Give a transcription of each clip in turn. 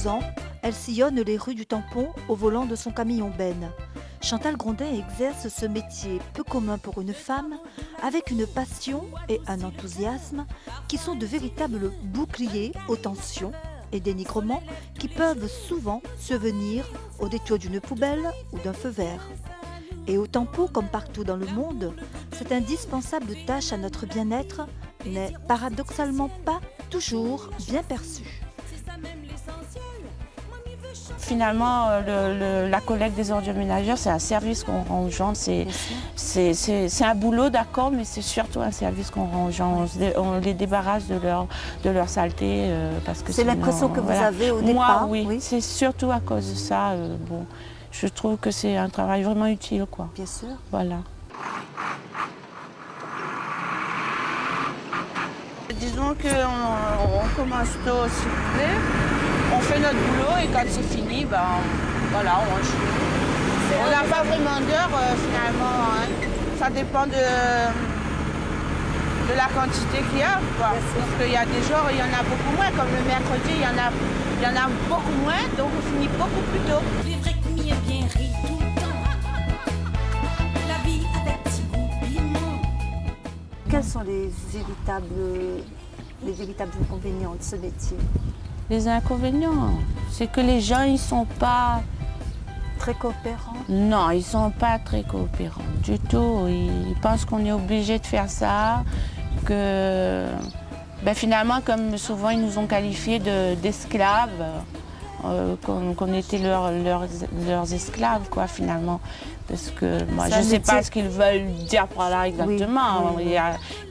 22 ans, elle sillonne les rues du Tampon au volant de son camion benne. Chantal Grondin exerce ce métier peu commun pour une femme, avec une passion et un enthousiasme qui sont de véritables boucliers aux tensions et dénigrements qui peuvent souvent survenir au détour d'une poubelle ou d'un feu vert. Et au Tampon, comme partout dans le monde, cette indispensable tâche à notre bien-être n'est paradoxalement pas toujours bien perçue. Finalement, la collecte des ordures ménagères, c'est un service qu'on rend aux gens. C'est un boulot, d'accord, mais c'est surtout un service qu'on rend aux gens. On les débarrasse de leur saleté. C'est l'impression que vous avez au départ? Moi, oui. C'est surtout à cause de ça. Bon, je trouve que c'est un travail vraiment utile, quoi. Bien sûr. Voilà. Disons qu'on commence tôt, s'il vous plaît. On fait notre boulot et quand c'est fini, ben, voilà, on range. On n'a pas vraiment d'heure finalement. Hein. Ça dépend de la quantité qu'il y a. Quoi. Parce qu'il y a des jours, il y en a beaucoup moins. Comme le mercredi, il y en a beaucoup moins, donc on finit beaucoup plus tôt. C'est vrai que m'y est bien ri tout le temps. La vie avec petit goût piment. Quels sont les véritables inconvénients de ce métier? Les inconvénients, c'est que les gens, ils sont pas... Très coopérants? Non, ils sont pas très coopérants du tout. Ils pensent qu'on est obligé de faire ça, que ben finalement, comme souvent ils nous ont qualifiés d'esclaves, qu'on était leurs esclaves, quoi, finalement. Parce que moi, je ne sais pas ce qu'ils veulent dire par là exactement. Oui.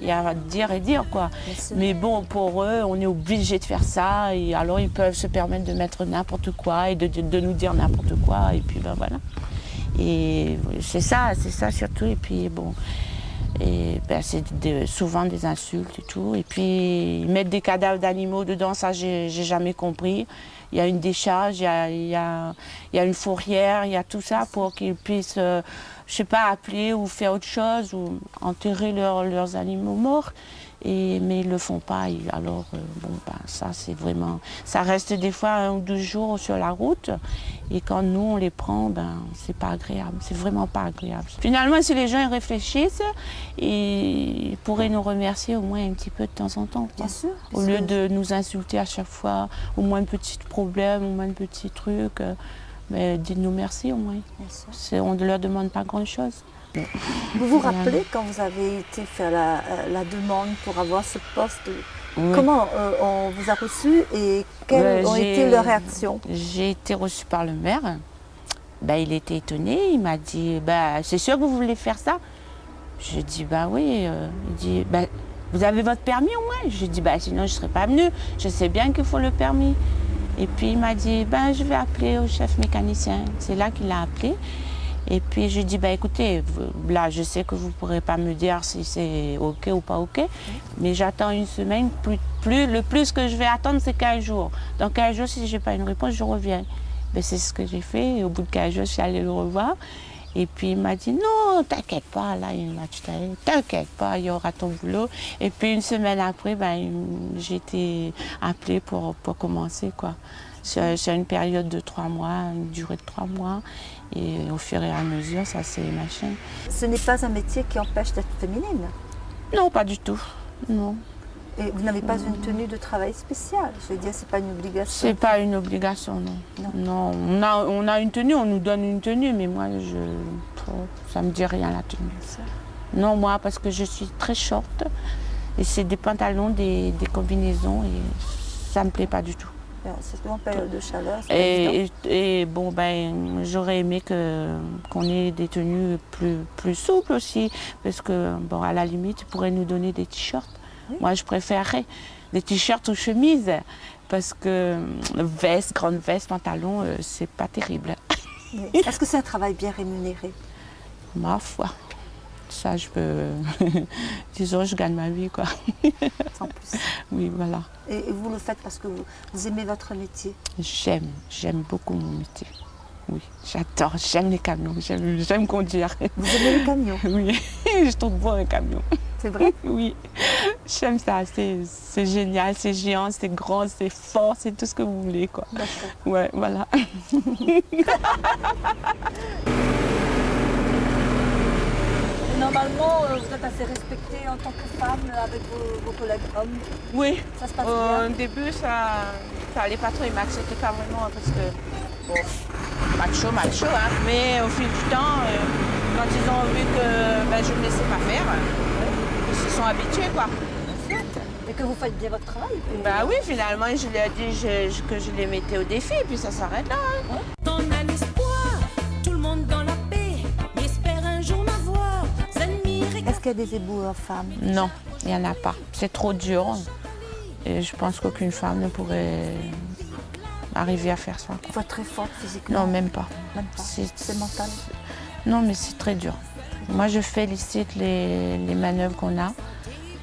Il y a dire et dire, quoi. Mais bon, pour eux, on est obligé de faire ça. Et alors, ils peuvent se permettre de mettre n'importe quoi et de nous dire n'importe quoi. Et puis, ben voilà. Et c'est ça surtout. Et puis, bon, et ben, c'est souvent des insultes et tout. Et puis, ils mettent des cadavres d'animaux dedans, ça, j'ai jamais compris. Il y a une décharge, il y a une fourrière, il y a tout ça pour qu'ils puissent, je sais pas, appeler ou faire autre chose ou enterrer leurs animaux morts. Mais ils le font pas. Alors, bon, ben, ça, c'est vraiment... Ça reste des fois 1 ou 2 jours sur la route. Et quand nous, on les prend, ben, c'est pas agréable. C'est vraiment pas agréable. Finalement, si les gens y réfléchissent, ils pourraient nous remercier au moins un petit peu de temps en temps. Bien sûr. Au lieu de nous insulter à chaque fois, au moins un petit problème, au moins un petit truc. Mais dites-nous merci au moins. On ne leur demande pas grand-chose. Vous vous rappelez quand vous avez été faire la demande pour avoir ce poste, oui. Comment on vous a reçu et quelles ont été leurs réactions? J'ai été reçue par le maire. Ben, il était étonné, il m'a dit c'est sûr que vous voulez faire ça? Je dis oui. Il dit vous avez votre permis au moins? Je dis sinon je ne serais pas venue. Je sais bien qu'il faut le permis. Et puis il m'a dit je vais appeler au chef mécanicien. C'est là qu'il a appelé. Et puis je dis écoutez, là je sais que vous ne pourrez pas me dire si c'est ok ou pas ok, mais j'attends une semaine, le plus que je vais attendre c'est 15 jours. Dans 15 jours, si je n'ai pas une réponse, je reviens. C'est ce que j'ai fait, et au bout de 15 jours, je suis allée le revoir. Et puis il m'a dit non, t'inquiète pas, là il m'a dit t'inquiète pas, il y aura ton boulot. Et puis une semaine après, j'ai été appelée pour commencer, quoi. C'est une période de 3 mois, une durée de 3 mois. Et au fur et à mesure, ça c'est machin. Ce n'est pas un métier qui empêche d'être féminine? Non, pas du tout, non. Et vous n'avez pas une tenue de travail spéciale? Je veux dire, c'est pas une obligation? C'est pas une obligation, non. On a une tenue, on nous donne une tenue, mais moi, ça me dit rien, la tenue. Non, moi, parce que je suis très short, et c'est des pantalons, des combinaisons, et ça me plaît pas du tout. C'est en période de chaleur. Et bon, j'aurais aimé qu'on ait des tenues plus souples aussi, parce que, à la limite, ils pourraient nous donner des t-shirts. Oui. Moi, je préférerais des t-shirts ou chemises, parce que veste, grande veste, pantalon, c'est pas terrible. Oui. Est-ce que c'est un travail bien rémunéré? Ma foi. Ça, je peux... Disons, je gagne ma vie, quoi. Sans plus. Oui, voilà. Et vous le faites parce que vous aimez votre métier? J'aime beaucoup mon métier. oui, j'adore, j'aime les camions, j'aime conduire. Vous aimez les camions? Oui, je trouve beau un camion. C'est vrai? Oui, j'aime ça, c'est génial, c'est géant, c'est grand, c'est fort, c'est tout ce que vous voulez, quoi. D'accord. Ouais, voilà. Normalement, vous êtes assez respectée en tant que femme avec vos collègues hommes. Oui, Ça se passe au bien? début, ça allait pas trop, ils m'acceptaient pas vraiment parce que, bon, macho, hein. Mais au fil du temps, quand ils ont vu que ben, je ne me laissais pas faire, ils se sont habitués, quoi. Et que vous faites bien votre travail. Bah oui, finalement, je lui ai dit que je les mettais au défi, et puis ça s'arrête là. Hein. On a l'espoir, tout le monde dans la paix, et espère un jour m'avoir. Ennemis Est-ce qu'il y a des éboueurs femmes? Non, il n'y en a pas. C'est trop dur. Et je pense qu'aucune femme ne pourrait arriver à faire ça. Il faut être très forte physiquement. Non, même pas. Même pas. C'est mental. Non, mais c'est très dur. Moi, je félicite les manœuvres qu'on a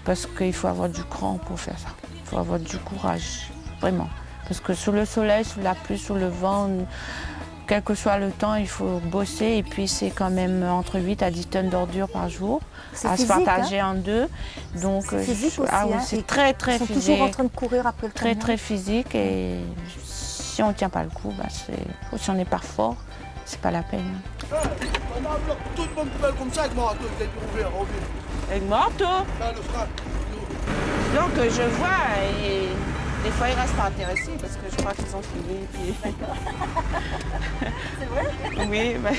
parce qu'il faut avoir du cran pour faire ça. Il faut avoir du courage, vraiment. Parce que sous le soleil, sous la pluie, sous le vent, quel que soit le temps, il faut bosser. Et puis, c'est quand même entre 8 à 10 tonnes d'ordures par jour à se partager en deux. Donc, C'est physique aussi, ah oui, hein. c'est très, très Ils sont physique. toujours en train de courir après le Très, camion. très physique. Et si on ne tient pas le coup, si on n'est pas fort, c'est pas la peine. On a bloqué toute bonne poubelle comme ça avec mon râteau, vous êtes ouvert, revenez. Avec morto. Là, le frein. Donc je vois, et des fois ils restent pas intéressés parce que je crois qu'ils ont fini. Puis... C'est vrai? Oui, bah,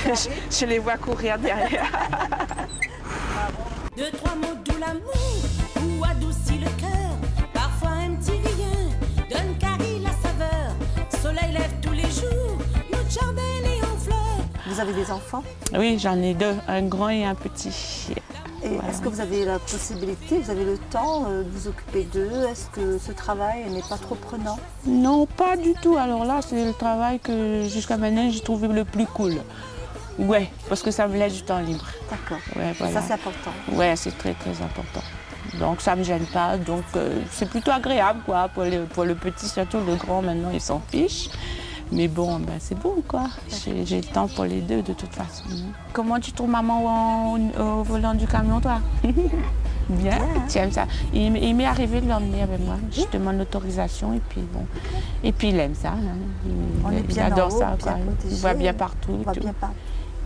je les vois courir derrière. Deux, trois mots doux l'amour, ou adoucit le cœur. Parfois un petit rien, donne Carrie la saveur. Soleil lève tous les jours, notre jardin est en fleurs. Vous avez des enfants? Oui, j'en ai deux, un grand et un petit. Et Voilà. est-ce que vous avez la possibilité, vous avez le temps de vous occuper d'eux? Est-ce que ce travail n'est pas trop prenant? Non, pas du tout. Alors là, c'est le travail que jusqu'à maintenant j'ai trouvé le plus cool. Ouais, parce que ça me laisse du temps libre. D'accord. Ouais, voilà. Ça, c'est important. Ouais, c'est très très important. Donc ça me gêne pas, donc c'est plutôt agréable quoi. Pour le petit, surtout le grand maintenant il s'en fiche. Mais bon, ben, c'est bon quoi. J'ai le temps pour les deux de toute façon. Comment tu trouves maman au volant du camion toi? Bien, tu aimes ça. Il m'est arrivé de l'emmener avec moi. Je demande l'autorisation et puis bon. Et puis il aime ça. Hein. On est Il bien adore en haut, ça. bien Quoi. protégé. Il va bien partout. On va et tout. bien pas.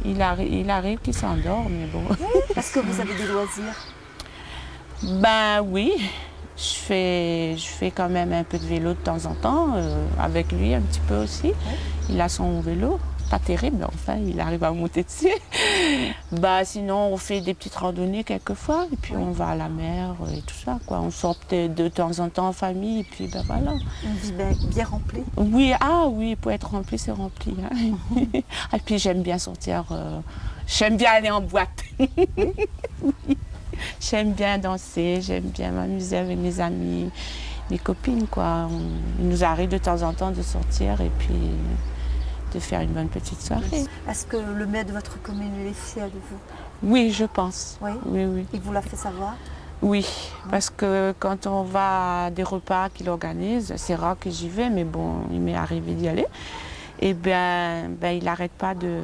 Il arrive qu'il s'endort, mais bon. Est-ce que vous avez des loisirs? Ben oui, je fais quand même un peu de vélo de temps en temps, avec lui un petit peu aussi. Il a son vélo, pas terrible, mais enfin, il arrive à monter dessus. Bah, sinon, on fait des petites randonnées quelquefois, et puis on va à la mer et tout ça, quoi. On sort peut-être de temps en temps en famille, et puis ben voilà. Une vie bien remplie? Oui, oui, pour être rempli, c'est rempli. Hein. Et puis j'aime bien sortir, j'aime bien aller en boîte. Oui. J'aime bien danser, j'aime bien m'amuser avec mes amis, mes copines, quoi. Il nous arrive de temps en temps de sortir et puis de faire une bonne petite soirée. Est-ce que le maire de votre commune est fier de vous? Oui, je pense. Oui. Oui. Il vous l'a fait savoir? Oui, parce que quand on va à des repas qu'il organise, c'est rare que j'y vais, mais bon, il m'est arrivé d'y aller. Et ben il n'arrête pas de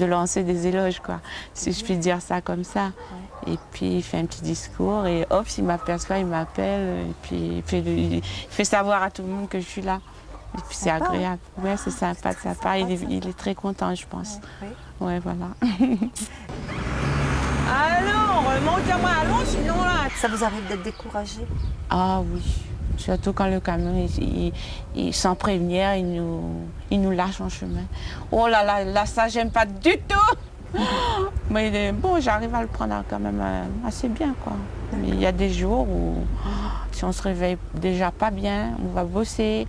lancer des éloges, quoi, si je puis dire ça comme ça. Ouais. Et puis il fait un petit discours et hop, s'il m'aperçoit, il m'appelle et puis il fait savoir à tout le monde que je suis là. Et puis c'est agréable. Ouais, c'est sympa de sa part. Il est très content, je pense. Ouais, voilà. Allons, remonte-moi, allons, sinon là. Ça vous arrive d'être découragé? Ah oui. Surtout quand le camion, sans prévenir, il nous lâche en chemin. Oh là, ça, j'aime pas du tout. Mais bon, j'arrive à le prendre quand même assez bien, quoi. Mais il y a des jours où, si on se réveille déjà pas bien, on va bosser,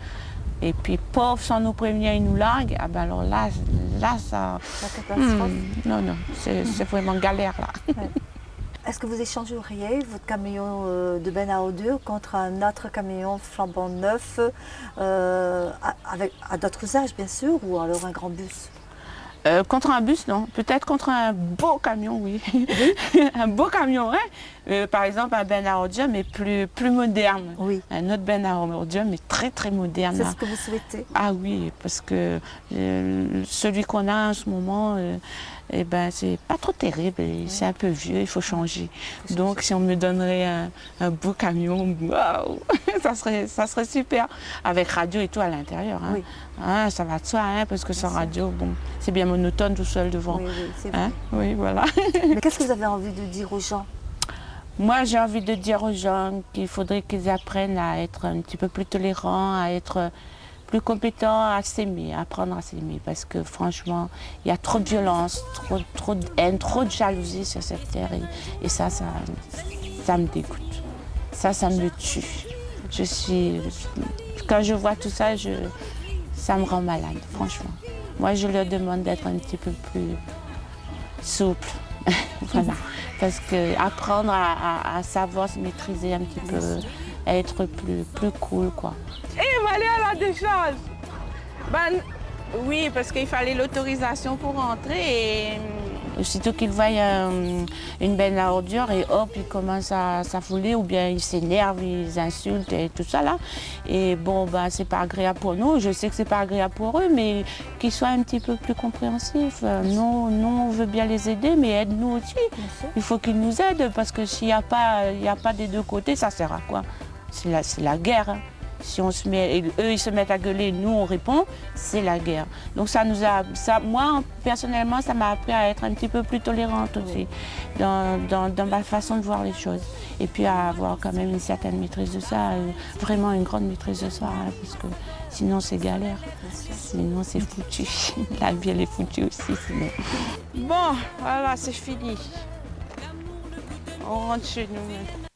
et puis, pauvre, sans nous prévenir, il nous largue, ah ben alors là, ça... La catastrophe. Non, c'est vraiment galère, là. Ouais. Est-ce que vous échangeriez votre camion de benne à ordures contre un autre camion flambant neuf, à d'autres usages bien sûr, ou alors un grand bus? Contre un bus, non. Peut-être contre un beau camion, oui. Un beau camion, hein. Par exemple, un ben à ordures, mais plus moderne. Oui. Un autre ben à ordures, mais très, très moderne. C'est ce que vous souhaitez. Ah oui, parce que celui qu'on a en ce moment, eh ben, c'est pas trop terrible, c'est un peu vieux, il faut changer. Donc si on me donnerait un beau camion, waouh, ça serait super. Avec radio et tout à l'intérieur. Hein. Oui. Hein, ça va de soi, hein, parce que sans radio, bon, c'est bien monotone tout seul devant. Oui, oui, c'est vrai. Hein, oui, voilà. Mais qu'est-ce que vous avez envie de dire aux gens? Moi, j'ai envie de dire aux gens qu'il faudrait qu'ils apprennent à être un petit peu plus tolérants, à être plus compétents, à s'aimer, à apprendre à s'aimer. Parce que franchement, il y a trop de violence, trop de haine, trop de jalousie sur cette terre. Et ça me dégoûte. Ça me tue. Quand je vois tout ça, ça me rend malade, franchement. Moi, je leur demande d'être un petit peu plus souple. Voilà. Parce que apprendre à savoir se maîtriser un petit peu, à être plus cool, quoi. Il va aller à la décharge. Ben, oui, parce qu'il fallait l'autorisation pour rentrer. Et aussitôt qu'ils voient une benne à ordures et hop, ils commencent à s'affoler ou bien ils s'énervent, ils insultent et tout ça là. Et bon, ben, c'est pas agréable pour nous. Je sais que c'est pas agréable pour eux, mais qu'ils soient un petit peu plus compréhensifs. Nous, on veut bien les aider, mais aide-nous aussi. Il faut qu'ils nous aident parce que s'il n'y a pas des deux côtés, ça sert à quoi? C'est la guerre. Hein. Si on se met, eux ils se mettent à gueuler, nous on répond, c'est la guerre. Donc moi personnellement, ça m'a appris à être un petit peu plus tolérante aussi dans ma façon de voir les choses. Et puis à avoir quand même une certaine maîtrise de ça, vraiment une grande maîtrise de ça, hein, parce que sinon c'est galère, sinon c'est foutu. La vie elle est foutue aussi sinon. bon, voilà, c'est fini. On rentre chez nous.